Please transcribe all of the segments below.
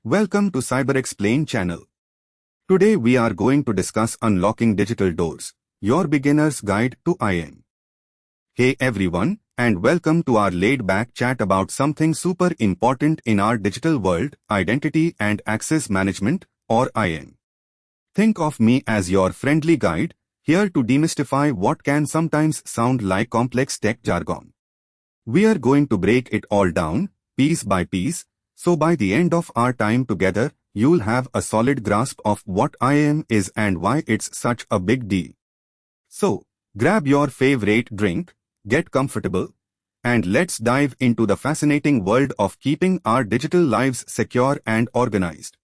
Welcome to CyberXplain channel. Today we are going to discuss Unlocking Digital Doors, your beginner's guide to IAM. Hey everyone, and welcome to our laid-back chat about something super important in our digital world, Identity and Access Management, or IAM. Think of me as your friendly guide, here to demystify what can sometimes sound like complex tech jargon. We are going to break it all down, piece by piece, so by the end of our time together, you'll have a solid grasp of what IAM is and why it's such a big deal. So, grab your favorite drink, get comfortable, and let's dive into the fascinating world of keeping our digital lives secure and organized.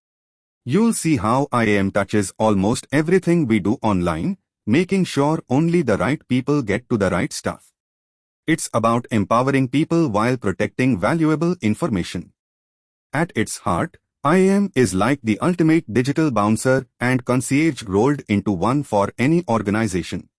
You'll see how IAM touches almost everything we do online, making sure only the right people get to the right stuff. It's about empowering people while protecting valuable information. At its heart, IAM is like the ultimate digital bouncer and concierge rolled into one for any organization.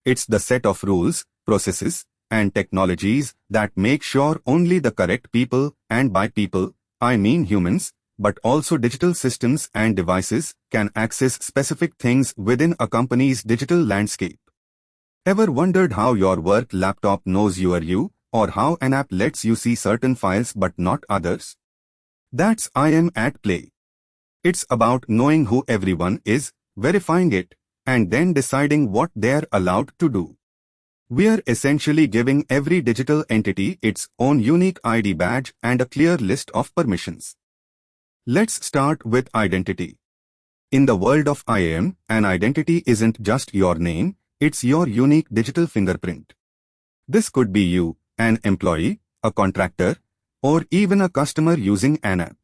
It's the set of rules, processes, and technologies that make sure only the correct people, and by people, I mean humans, but also digital systems and devices, can access specific things within a company's digital landscape. Ever wondered how your work laptop knows you are you, or how an app lets you see certain files but not others? That's IAM at play. It's about knowing who everyone is, verifying it, and then deciding what they're allowed to do. We're essentially giving every digital entity its own unique ID badge and a clear list of permissions. Let's start with identity. In the world of IAM, an identity isn't just your name, it's your unique digital fingerprint. This could be you, an employee, a contractor, or even a customer using an app.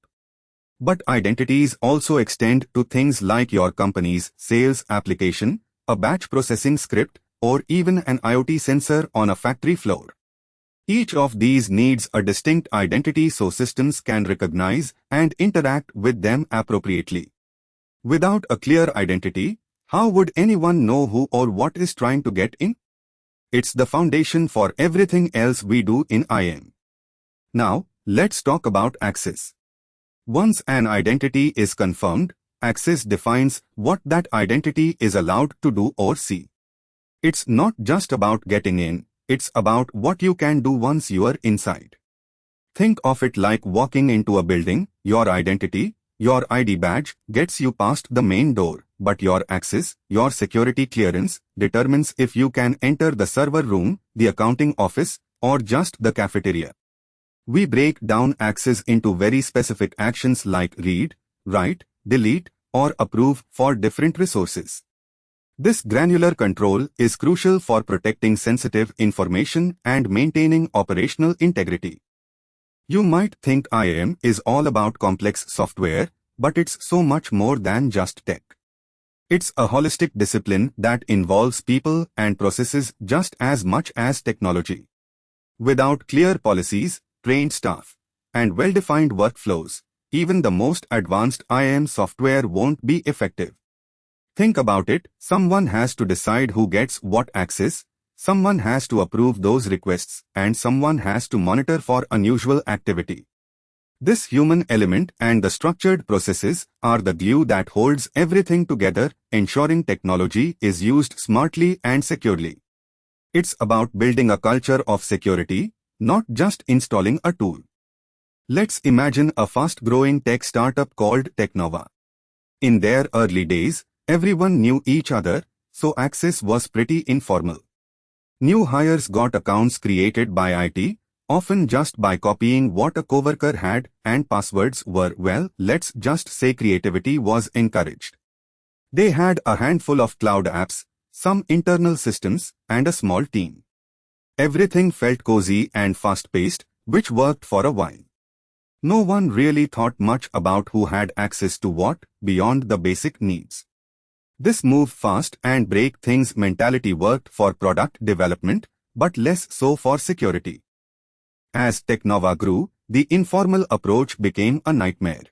But identities also extend to things like your company's sales application, a batch processing script, or even an IoT sensor on a factory floor. Each of these needs a distinct identity so systems can recognize and interact with them appropriately. Without a clear identity, how would anyone know who or what is trying to get in? It's the foundation for everything else we do in IAM. Now, let's talk about access. Once an identity is confirmed, access defines what that identity is allowed to do or see. It's not just about getting in, it's about what you can do once you are inside. Think of it like walking into a building. Your identity, your ID badge, gets you past the main door, but your access, your security clearance, determines if you can enter the server room, the accounting office, or just the cafeteria. We break down access into very specific actions like read, write, delete, or approve for different resources. This granular control is crucial for protecting sensitive information and maintaining operational integrity. You might think IAM is all about complex software, but it's so much more than just tech. It's a holistic discipline that involves people and processes just as much as technology. Without clear policies, trained staff, and well-defined workflows, even the most advanced IAM software won't be effective. Think about it, someone has to decide who gets what access, someone has to approve those requests, and someone has to monitor for unusual activity. This human element and the structured processes are the glue that holds everything together, ensuring technology is used smartly and securely. It's about building a culture of security, not just installing a tool. Let's imagine a fast-growing tech startup called TechNova. In their early days, everyone knew each other, so access was pretty informal. New hires got accounts created by IT, often just by copying what a coworker had, and passwords were, well, let's just say creativity was encouraged. They had a handful of cloud apps, some internal systems, and a small team. Everything felt cozy and fast-paced, which worked for a while. No one really thought much about who had access to what, beyond the basic needs. This move fast and break things mentality worked for product development, but less so for security. As TechNova grew, the informal approach became a nightmare.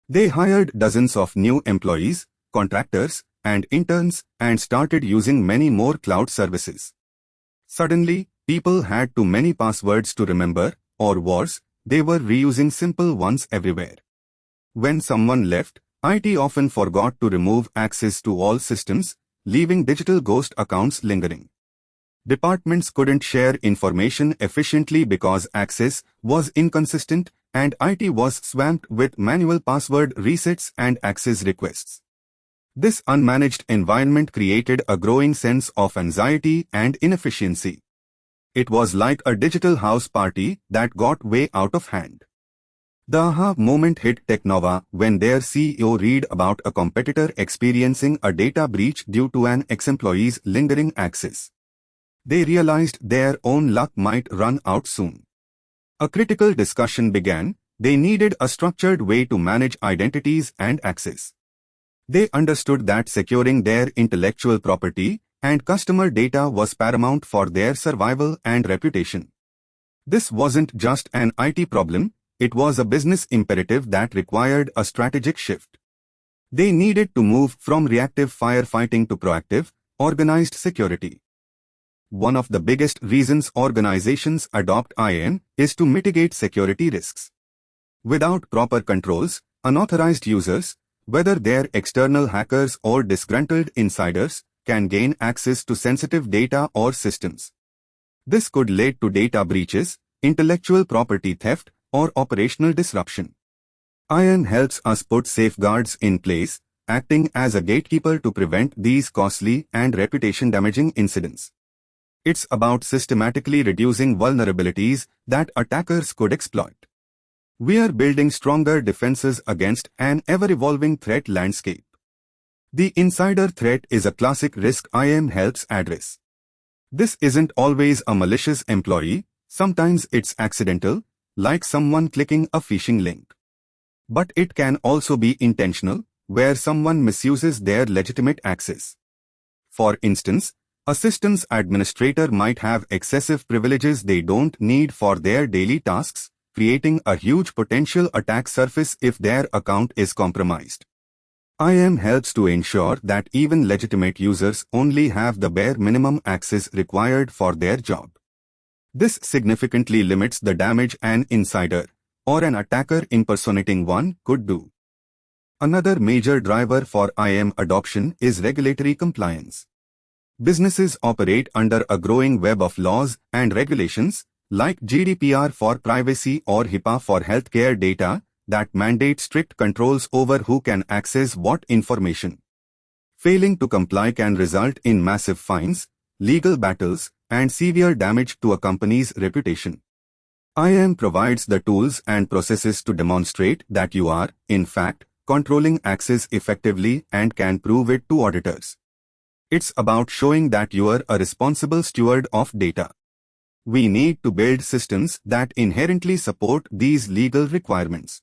They hired dozens of new employees, contractors, and interns, and started using many more cloud services. Suddenly, people had too many passwords to remember, or worse, they were reusing simple ones everywhere. When someone left, IT often forgot to remove access to all systems, leaving digital ghost accounts lingering. Departments couldn't share information efficiently because access was inconsistent, and IT was swamped with manual password resets and access requests. This unmanaged environment created a growing sense of anxiety and inefficiency. It was like a digital house party that got way out of hand. The aha moment hit TechNova when their CEO read about a competitor experiencing a data breach due to an ex-employee's lingering access. They realized their own luck might run out soon. A critical discussion began. They needed a structured way to manage identities and access. They understood that securing their intellectual property and customer data was paramount for their survival and reputation. This wasn't just an IT problem, it was a business imperative that required a strategic shift. They needed to move from reactive firefighting to proactive, organized security. One of the biggest reasons organizations adopt IAM is to mitigate security risks. Without proper controls, unauthorized users, whether they're external hackers or disgruntled insiders, can gain access to sensitive data or systems. This could lead to data breaches, intellectual property theft, or operational disruption. IAM helps us put safeguards in place, acting as a gatekeeper to prevent these costly and reputation-damaging incidents. It's about systematically reducing vulnerabilities that attackers could exploit. We are building stronger defenses against an ever-evolving threat landscape. The insider threat is a classic risk IAM helps address. This isn't always a malicious employee, sometimes it's accidental, like someone clicking a phishing link. But it can also be intentional, where someone misuses their legitimate access. For instance, a systems administrator might have excessive privileges they don't need for their daily tasks, creating a huge potential attack surface if their account is compromised. IAM helps to ensure that even legitimate users only have the bare minimum access required for their job. This significantly limits the damage an insider or an attacker impersonating one could do. Another major driver for IAM adoption is regulatory compliance. Businesses operate under a growing web of laws and regulations, like GDPR for privacy or HIPAA for healthcare data, that mandate strict controls over who can access what information. Failing to comply can result in massive fines, legal battles, and severe damage to a company's reputation. IAM provides the tools and processes to demonstrate that you are, in fact, controlling access effectively and can prove it to auditors. It's about showing that you are a responsible steward of data. We need to build systems that inherently support these legal requirements.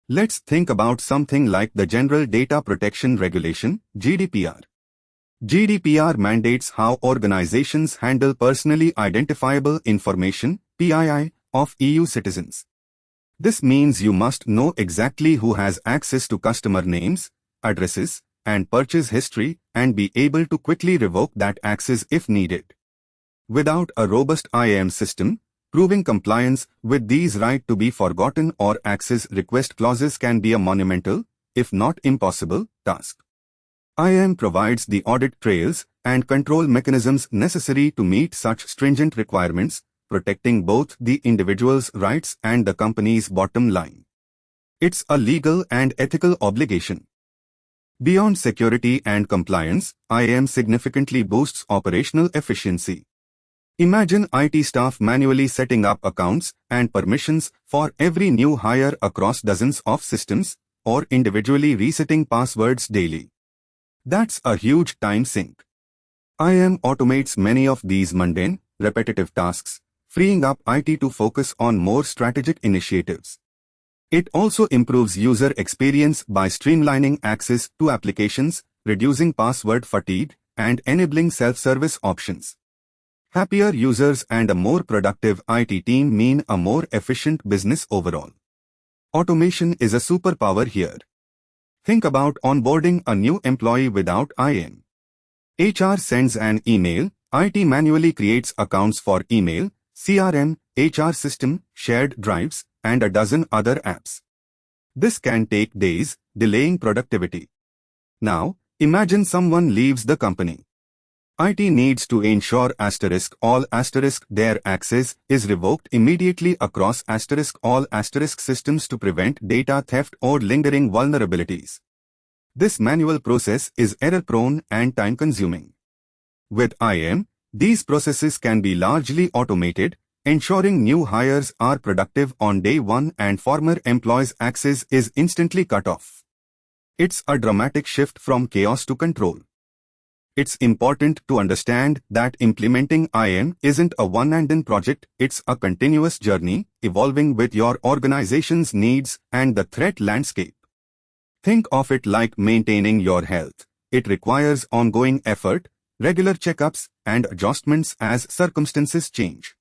Let's think about something like the General Data Protection Regulation, GDPR. GDPR mandates how organizations handle personally identifiable information, PII, of EU citizens. This means you must know exactly who has access to customer names, addresses, and purchase history, and be able to quickly revoke that access if needed. Without a robust IAM system, proving compliance with these right to be forgotten or access request clauses can be a monumental, if not impossible, task. IAM provides the audit trails and control mechanisms necessary to meet such stringent requirements, protecting both the individual's rights and the company's bottom line. It's a legal and ethical obligation. Beyond security and compliance, IAM significantly boosts operational efficiency. Imagine IT staff manually setting up accounts and permissions for every new hire across dozens of systems, or individually resetting passwords daily. That's a huge time sink. IAM automates many of these mundane, repetitive tasks, freeing up IT to focus on more strategic initiatives. It also improves user experience by streamlining access to applications, reducing password fatigue, and enabling self-service options. Happier users and a more productive IT team mean a more efficient business overall. Automation is a superpower here. Think about onboarding a new employee without IAM. HR sends an email, IT manually creates accounts for email, CRM, HR system, shared drives, and a dozen other apps. This can take days, delaying productivity. Now, imagine someone leaves the company. IT needs to ensure all their access is revoked immediately across all systems to prevent data theft or lingering vulnerabilities. This manual process is error-prone and time-consuming. With IAM, these processes can be largely automated, ensuring new hires are productive on day one and former employees' access is instantly cut off. It's a dramatic shift from chaos to control. It's important to understand that implementing IAM isn't a one-and-done project, it's a continuous journey, evolving with your organization's needs and the threat landscape. Think of it like maintaining your health. It requires ongoing effort, regular checkups, and adjustments as circumstances change.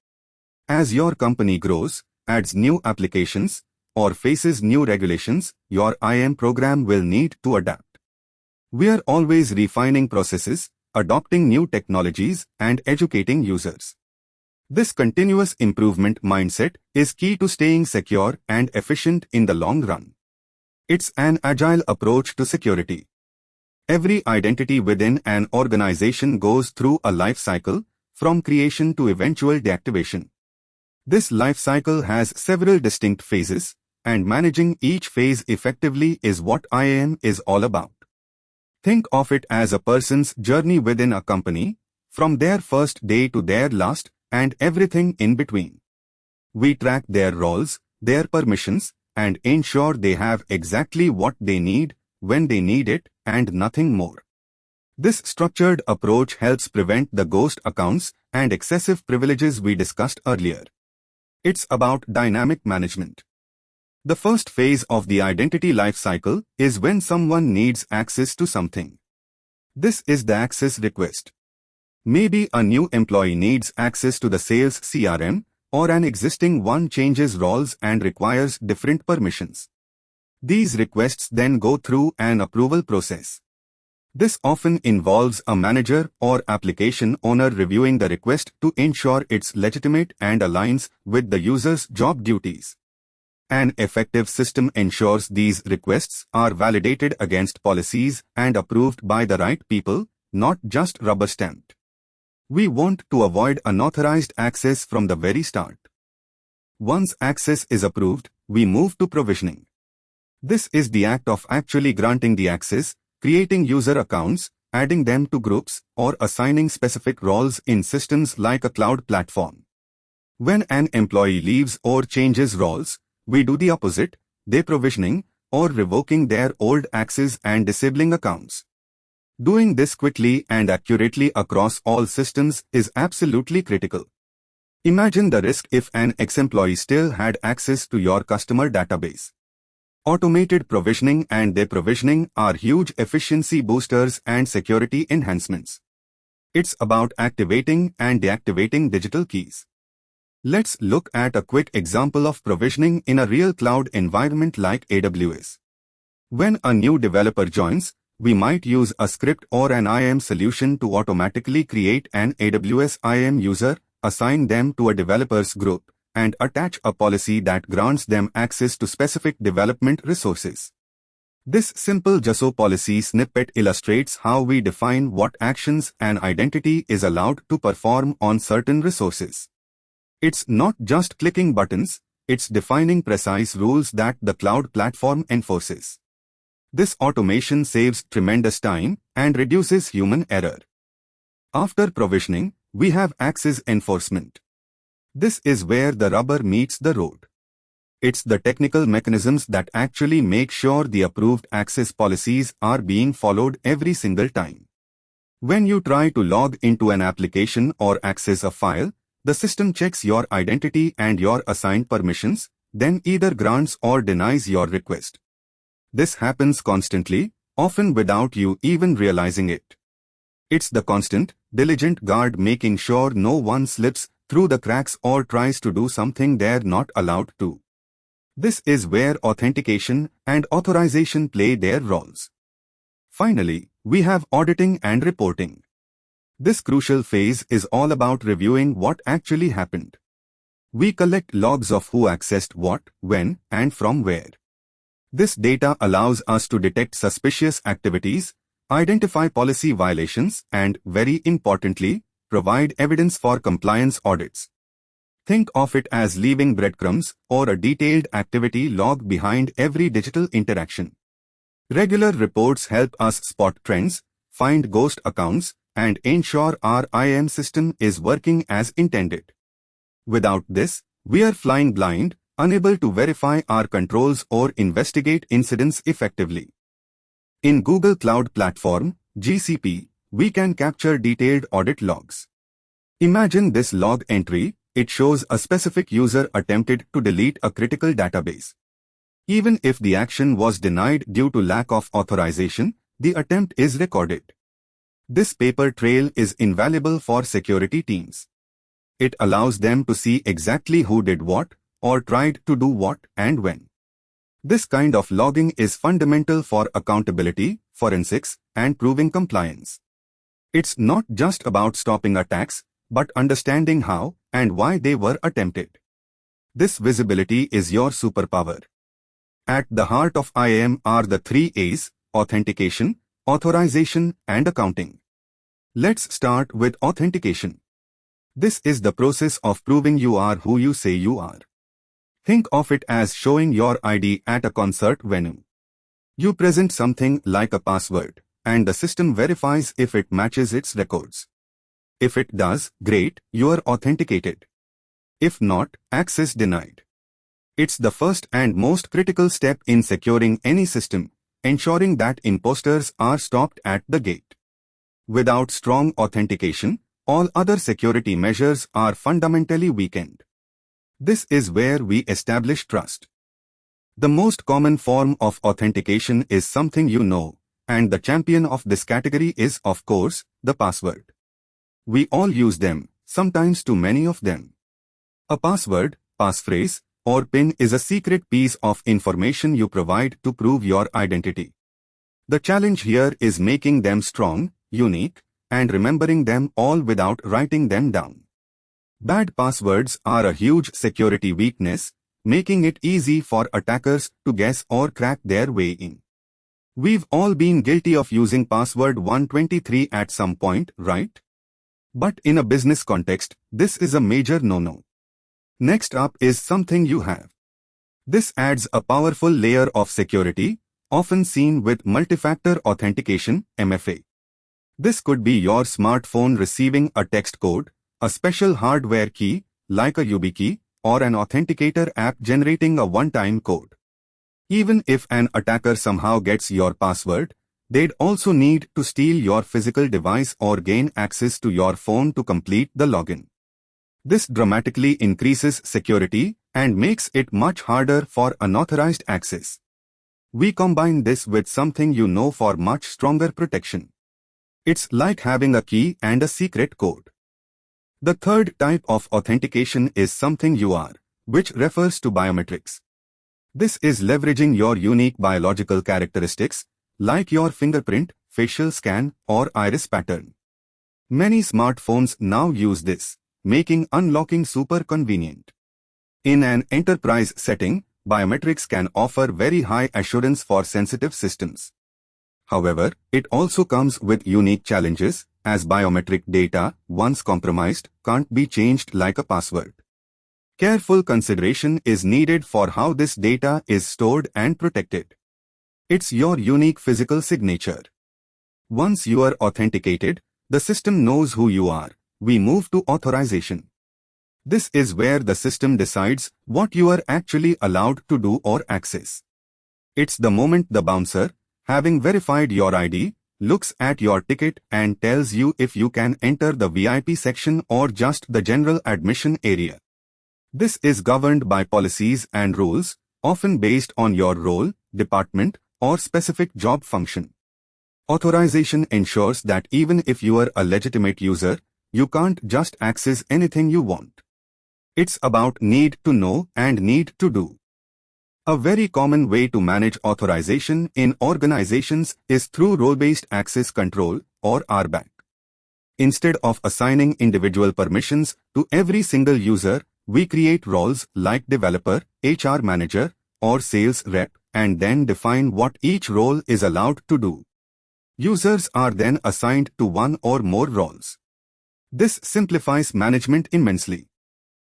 As your company grows, adds new applications, or faces new regulations, your IAM program will need to adapt. We are always refining processes, adopting new technologies, and educating users. This continuous improvement mindset is key to staying secure and efficient in the long run. It's an agile approach to security. Every identity within an organization goes through a life cycle, from creation to eventual deactivation. This life cycle has several distinct phases, and managing each phase effectively is what IAM is all about. Think of it as a person's journey within a company, from their first day to their last, and everything in between. We track their roles, their permissions, and ensure they have exactly what they need, when they need it, and nothing more. This structured approach helps prevent the ghost accounts and excessive privileges we discussed earlier. It's about dynamic management. The first phase of the identity lifecycle is when someone needs access to something. This is the access request. Maybe a new employee needs access to the sales CRM, or an existing one changes roles and requires different permissions. These requests then go through an approval process. This often involves a manager or application owner reviewing the request to ensure it's legitimate and aligns with the user's job duties. An effective system ensures these requests are validated against policies and approved by the right people, not just rubber-stamped. We want to avoid unauthorized access from the very start. Once access is approved, we move to provisioning. This is the act of actually granting the access, creating user accounts, adding them to groups, or assigning specific roles in systems like a cloud platform. When an employee leaves or changes roles, we do the opposite, deprovisioning, or revoking their old access and disabling accounts. Doing this quickly and accurately across all systems is absolutely critical. Imagine the risk if an ex-employee still had access to your customer database. Automated provisioning and deprovisioning are huge efficiency boosters and security enhancements. It's about activating and deactivating digital keys. Let's look at a quick example of provisioning in a real cloud environment like AWS. When a new developer joins, we might use a script or an IAM solution to automatically create an AWS IAM user, assign them to a developers group, and attach a policy that grants them access to specific development resources. This simple JSO policy snippet illustrates how we define what actions an identity is allowed to perform on certain resources. It's not just clicking buttons, it's defining precise rules that the cloud platform enforces. This automation saves tremendous time and reduces human error. After provisioning, we have access enforcement. This is where the rubber meets the road. It's the technical mechanisms that actually make sure the approved access policies are being followed every single time. When you try to log into an application or access a file, the system checks your identity and your assigned permissions, then either grants or denies your request. This happens constantly, often without you even realizing it. It's the constant, diligent guard making sure no one slips through the cracks or tries to do something they're not allowed to. This is where authentication and authorization play their roles. Finally, we have auditing and reporting. This crucial phase is all about reviewing what actually happened. We collect logs of who accessed what, when, and from where. This data allows us to detect suspicious activities, identify policy violations, and, very importantly, provide evidence for compliance audits. Think of it as leaving breadcrumbs or a detailed activity log behind every digital interaction. Regular reports help us spot trends, find ghost accounts, and ensure our IAM system is working as intended. Without this, we are flying blind, unable to verify our controls or investigate incidents effectively. In Google Cloud Platform, GCP, we can capture detailed audit logs. Imagine this log entry. It shows a specific user attempted to delete a critical database. Even if the action was denied due to lack of authorization, the attempt is recorded. This paper trail is invaluable for security teams. It allows them to see exactly who did what, or tried to do what and when. This kind of logging is fundamental for accountability, forensics, and proving compliance. It's not just about stopping attacks, but understanding how and why they were attempted. This visibility is your superpower. At the heart of IAM are the 3 A's: authentication, authorization, and accounting. Let's start with authentication. This is the process of proving you are who you say you are. Think of it as showing your ID at a concert venue. You present something like a password, and the system verifies if it matches its records. If it does, great, you are authenticated. If not, access denied. It's the first and most critical step in securing any system, ensuring that imposters are stopped at the gate. Without strong authentication, all other security measures are fundamentally weakened. This is where we establish trust. The most common form of authentication is something you know, and the champion of this category is, of course, the password. We all use them, sometimes too many of them. A password, passphrase, or PIN is a secret piece of information you provide to prove your identity. The challenge here is making them strong, unique, and remembering them all without writing them down. Bad passwords are a huge security weakness, making it easy for attackers to guess or crack their way in. We've all been guilty of using password 123 at some point, right? But in a business context, this is a major no-no. Next up is something you have. This adds a powerful layer of security, often seen with multi-factor authentication, MFA. This could be your smartphone receiving a text code, a special hardware key, like a YubiKey, or an authenticator app generating a one-time code. Even if an attacker somehow gets your password, they'd also need to steal your physical device or gain access to your phone to complete the login. This dramatically increases security and makes it much harder for unauthorized access. We combine this with something you know for much stronger protection. It's like having a key and a secret code. The third type of authentication is something you are, which refers to biometrics. This is leveraging your unique biological characteristics, like your fingerprint, facial scan, or iris pattern. Many smartphones now use this, making unlocking super convenient. In an enterprise setting, biometrics can offer very high assurance for sensitive systems. However, it also comes with unique challenges, as biometric data, once compromised, can't be changed like a password. Careful consideration is needed for how this data is stored and protected. It's your unique physical signature. Once you are authenticated, the system knows who you are. We move to authorization. This is where the system decides what you are actually allowed to do or access. It's the moment the bouncer, having verified your ID, looks at your ticket and tells you if you can enter the VIP section or just the general admission area. This is governed by policies and rules, often based on your role, department, or specific job function. Authorization ensures that even if you are a legitimate user, you can't just access anything you want. It's about need to know and need to do. A very common way to manage authorization in organizations is through role-based access control, or RBAC. Instead of assigning individual permissions to every single user, we create roles like developer, HR manager, or sales rep and then define what each role is allowed to do. Users are then assigned to one or more roles. This simplifies management immensely.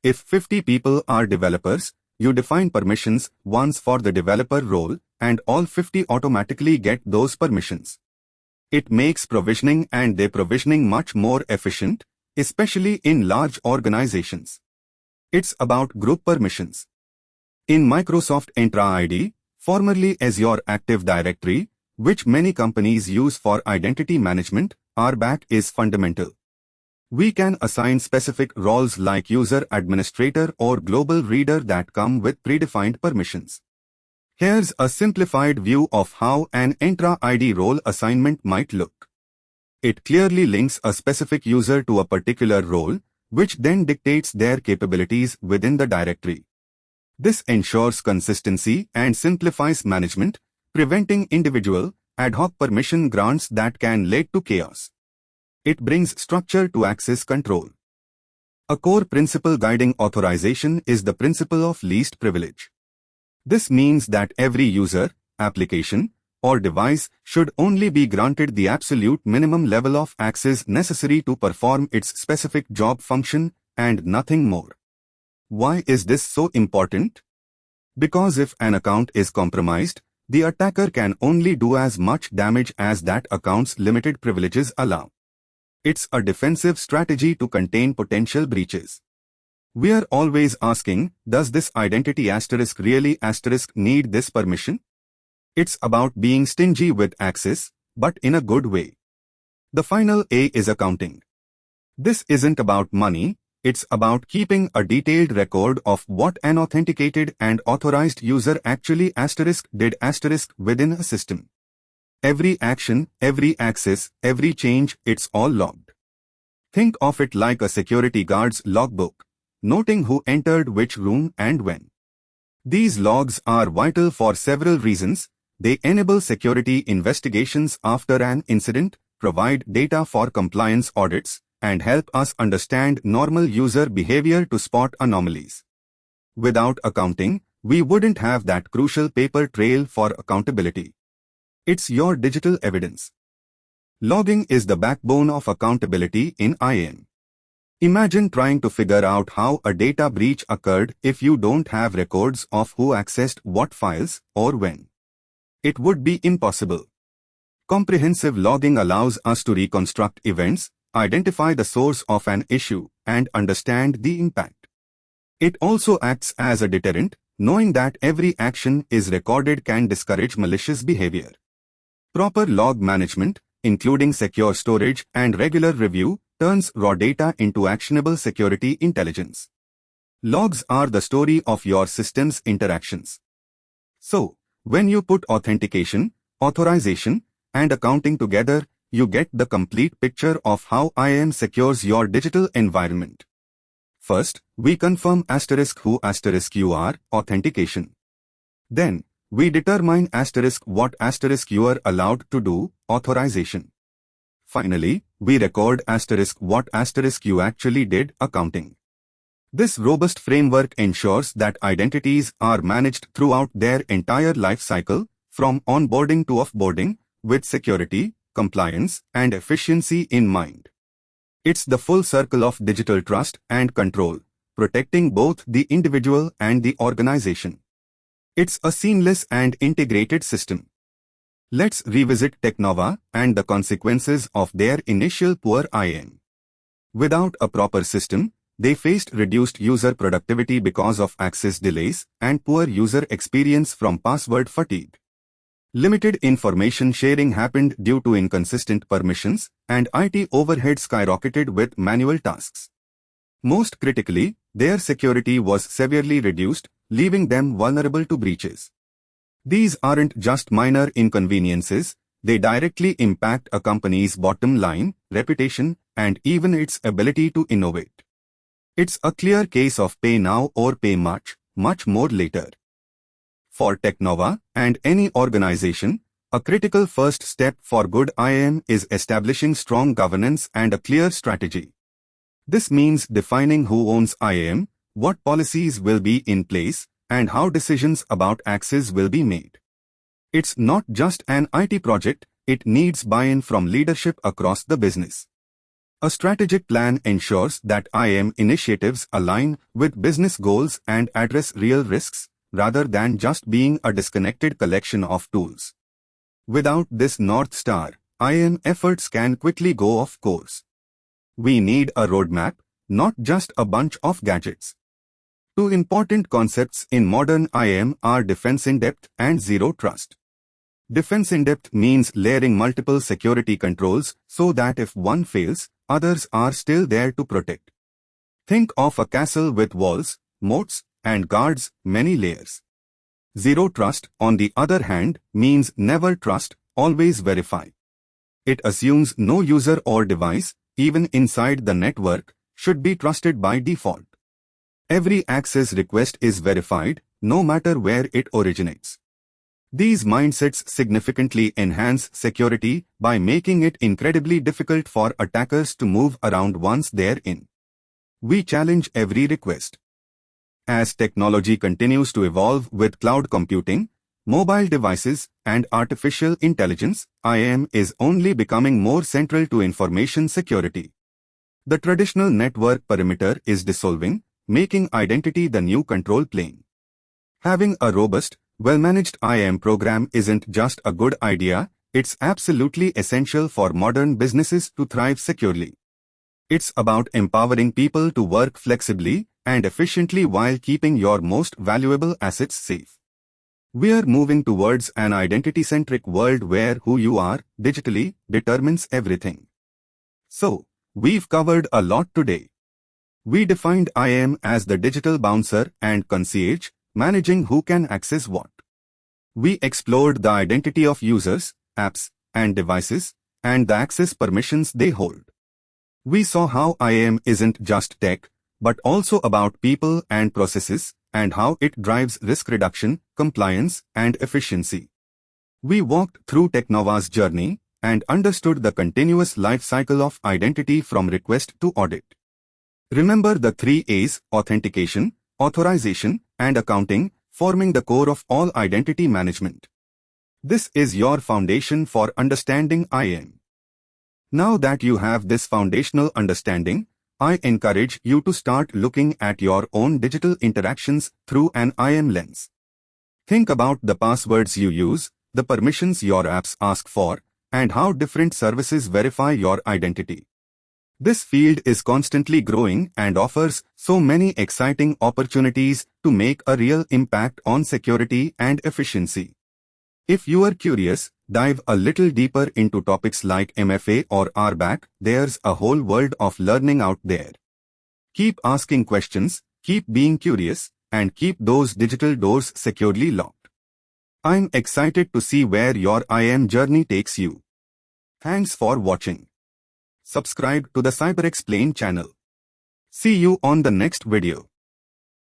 If 50 people are developers, you define permissions once for the developer role and all 50 automatically get those permissions. It makes provisioning and deprovisioning much more efficient, especially in large organizations. It's about group permissions. In Microsoft Entra ID, formerly Azure Active Directory, which many companies use for identity management, RBAC is fundamental. We can assign specific roles like user administrator or global reader that come with predefined permissions. Here's a simplified view of how an Entra ID role assignment might look. It clearly links a specific user to a particular role, which then dictates their capabilities within the directory. This ensures consistency and simplifies management, preventing individual, ad hoc permission grants that can lead to chaos. It brings structure to access control. A core principle guiding authorization is the principle of least privilege. This means that every user, application, or device should only be granted the absolute minimum level of access necessary to perform its specific job function and nothing more. Why is this so important? Because if an account is compromised, the attacker can only do as much damage as that account's limited privileges allow. It's a defensive strategy to contain potential breaches. We are always asking, does this identity asterisk really asterisk need this permission? It's about being stingy with access, but in a good way. The final A is accounting. This isn't about money, it's about keeping a detailed record of what an authenticated and authorized user actually did within a system. Every action, every access, every change, it's all logged. Think of it like a security guard's logbook, noting who entered which room and when. These logs are vital for several reasons. They enable security investigations after an incident, provide data for compliance audits, and help us understand normal user behavior to spot anomalies. Without accounting, we wouldn't have that crucial paper trail for accountability. It's your digital evidence. Logging is the backbone of accountability in IAM. Imagine trying to figure out how a data breach occurred if you don't have records of who accessed what files or when. It would be impossible. Comprehensive logging allows us to reconstruct events, identify the source of an issue, and understand the impact. It also acts as a deterrent, knowing that every action is recorded can discourage malicious behavior. Proper log management, including secure storage and regular review, turns raw data into actionable security intelligence. Logs are the story of your system's interactions. So, when you put authentication, authorization, and accounting together, you get the complete picture of how IAM secures your digital environment. First, we confirm who you are, authentication. Then, we determine what you are allowed to do, authorization. Finally, we record what you actually did, accounting. This robust framework ensures that identities are managed throughout their entire life cycle, from onboarding to offboarding, with security, compliance, and efficiency in mind. It's the full circle of digital trust and control, protecting both the individual and the organization. It's a seamless and integrated system. Let's revisit TechNova and the consequences of their initial poor IAM. Without a proper system, they faced reduced user productivity because of access delays and poor user experience from password fatigue. Limited information sharing happened due to inconsistent permissions, and IT overhead skyrocketed with manual tasks. Most critically, their security was severely reduced, leaving them vulnerable to breaches. These aren't just minor inconveniences, they directly impact a company's bottom line, reputation, and even its ability to innovate. It's a clear case of pay now or pay much, much more later. For TechNova and any organization, a critical first step for good IAM is establishing strong governance and a clear strategy. This means defining who owns IAM, what policies will be in place, and how decisions about access will be made. It's not just an IT project, it needs buy-in from leadership across the business. A strategic plan ensures that IAM initiatives align with business goals and address real risks, rather than just being a disconnected collection of tools. Without this North Star, IAM efforts can quickly go off course. We need a roadmap, not just a bunch of gadgets. Two important concepts in modern IAM are defense in depth and zero trust. Defense in depth means layering multiple security controls so that if one fails, others are still there to protect. Think of a castle with walls, moats, and guards, many layers. Zero trust, on the other hand, means never trust, always verify. It assumes no user or device, even inside the network, should be trusted by default. Every access request is verified, no matter where it originates. These mindsets significantly enhance security by making it incredibly difficult for attackers to move around once they're in. We challenge every request. As technology continues to evolve with cloud computing, mobile devices, and artificial intelligence, IAM is only becoming more central to information security. The traditional network perimeter is dissolving, making identity the new control plane. Having a robust, well-managed IAM program isn't just a good idea, it's absolutely essential for modern businesses to thrive securely. It's about empowering people to work flexibly and efficiently while keeping your most valuable assets safe. We're moving towards an identity-centric world where who you are digitally determines everything. So, we've covered a lot today. We defined IAM as the digital bouncer and concierge, managing who can access what. We explored the identity of users, apps, and devices, and the access permissions they hold. We saw how IAM isn't just tech, but also about people and processes, and how it drives risk reduction, compliance, and efficiency. We walked through TechNova's journey and understood the continuous life cycle of identity from request to audit. Remember the 3 A's: authentication, authorization, and accounting, forming the core of all identity management. This is your foundation for understanding IAM. Now that you have this foundational understanding, I encourage you to start looking at your own digital interactions through an IAM lens. Think about the passwords you use, the permissions your apps ask for, and how different services verify your identity. This field is constantly growing and offers so many exciting opportunities to make a real impact on security and efficiency. If you are curious, dive a little deeper into topics like MFA or RBAC. There's a whole world of learning out there. Keep asking questions, keep being curious, and keep those digital doors securely locked. I'm excited to see where your IAM journey takes you. Thanks for watching. Subscribe to the CyberXplain channel. See you on the next video.